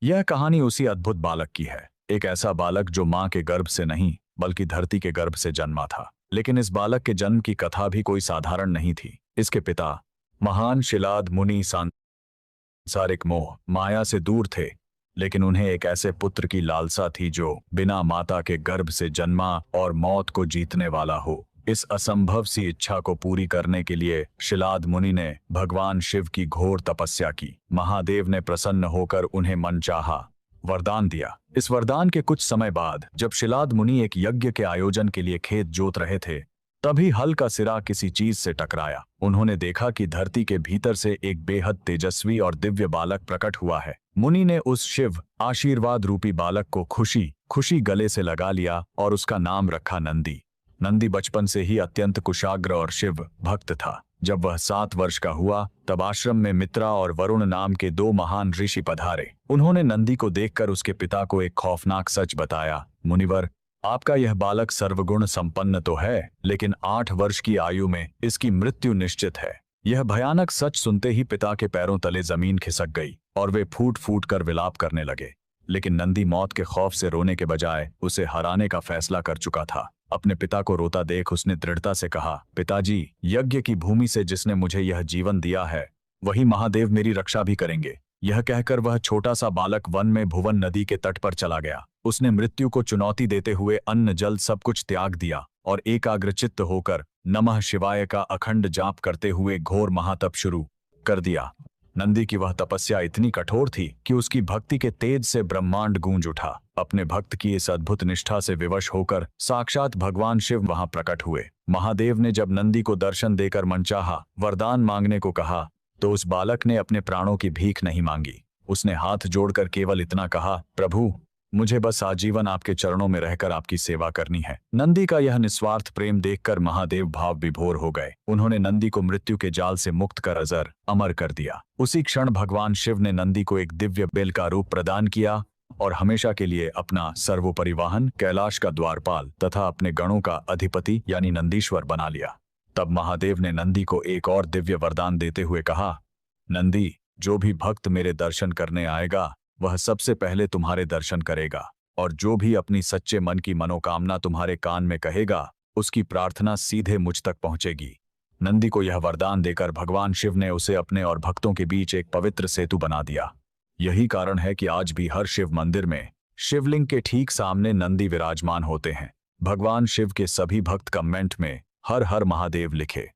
यह कहानी उसी अद्भुत बालक की है। एक ऐसा बालक जो मां के गर्भ से नहीं बल्कि धरती के गर्भ से जन्मा था। लेकिन इस बालक के जन्म की कथा भी कोई साधारण नहीं थी। इसके पिता महान शिलाद मुनि सांसारिक मोह माया से दूर थे, लेकिन उन्हें एक ऐसे पुत्र की लालसा थी जो बिना माता के गर्भ से जन्मा और मौत को जीतने वाला हो। इस असंभव सी इच्छा को पूरी करने के लिए शिलाद मुनि ने भगवान शिव की घोर तपस्या की। महादेव ने प्रसन्न होकर उन्हें मनचाहा वरदान दिया। इस वरदान के कुछ समय बाद जब शिलाद मुनि एक यज्ञ के आयोजन के लिए खेत जोत रहे थे, तभी हल का सिरा किसी चीज से टकराया। उन्होंने देखा कि धरती के भीतर से एक बेहद तेजस्वी और दिव्य बालक प्रकट हुआ है। मुनि ने उस शिव आशीर्वाद रूपी बालक को खुशी खुशी गले से लगा लिया और उसका नाम रखा नंदी। नंदी बचपन से ही अत्यंत कुशाग्र और शिव भक्त था। जब वह 7 वर्ष का हुआ तब आश्रम में मित्रा और वरुण नाम के 2 महान ऋषि पधारे। उन्होंने नंदी को देखकर उसके पिता को एक खौफनाक सच बताया। मुनिवर, आपका यह बालक सर्वगुण संपन्न तो है, लेकिन 8 वर्ष की आयु में इसकी मृत्यु निश्चित है। यह भयानक सच सुनते ही पिता के पैरों तले जमीन खिसक गई और वे फूट फूट कर विलाप करने लगे। लेकिन नंदी मौत के खौफ से रोने के बजाय उसे हराने का फैसला कर चुका था। अपने पिता को रोता देख उसने दृढ़ता से कहा, पिताजी, यज्ञ की भूमि से जिसने मुझे यह जीवन दिया है, वही महादेव मेरी रक्षा भी करेंगे। यह कहकर वह छोटा सा बालक वन में भुवन नदी के तट पर चला गया। उसने मृत्यु को चुनौती देते हुए अन्न जल सब कुछ त्याग दिया और एकाग्रचित्त होकर नमः शिवाय का अखंड जाप करते हुए घोर महातप शुरू कर दिया। नंदी की वह तपस्या इतनी कठोर थी कि उसकी भक्ति के तेज से ब्रह्मांड गूंज उठा। अपने भक्त की इस अद्भुत निष्ठा से विवश होकर साक्षात भगवान शिव वहां प्रकट हुए। महादेव ने जब नंदी को दर्शन देकर मनचाहा वरदान मांगने को कहा, तो उस बालक ने अपने प्राणों की भीख नहीं मांगी। उसने हाथ जोड़कर केवल इतना कहा, प्रभु, मुझे बस आजीवन आपके चरणों में रहकर आपकी सेवा करनी है। नंदी का यह निस्वार्थ प्रेम देखकर महादेव भाव विभोर हो गए। उन्होंने नंदी को मृत्यु के जाल से मुक्त कर अजर अमर कर दिया। उसी क्षण भगवान शिव ने नंदी को एक दिव्य बेल का रूप प्रदान किया और हमेशा के लिए अपना सर्वोपरि वाहन, कैलाश का द्वारपाल तथा अपने गणों का अधिपति यानी नंदीश्वर बना लिया। तब महादेव ने नंदी को एक और दिव्य वरदान देते हुए कहा, नंदी, जो भी भक्त मेरे दर्शन करने आएगा वह सबसे पहले तुम्हारे दर्शन करेगा, और जो भी अपनी सच्चे मन की मनोकामना तुम्हारे कान में कहेगा उसकी प्रार्थना सीधे मुझ तक पहुंचेगी। नंदी को यह वरदान देकर भगवान शिव ने उसे अपने और भक्तों के बीच एक पवित्र सेतु बना दिया। यही कारण है कि आज भी हर शिव मंदिर में शिवलिंग के ठीक सामने नंदी विराजमान होते हैं। भगवान शिव के सभी भक्त कमेंट में हर हर महादेव लिखे।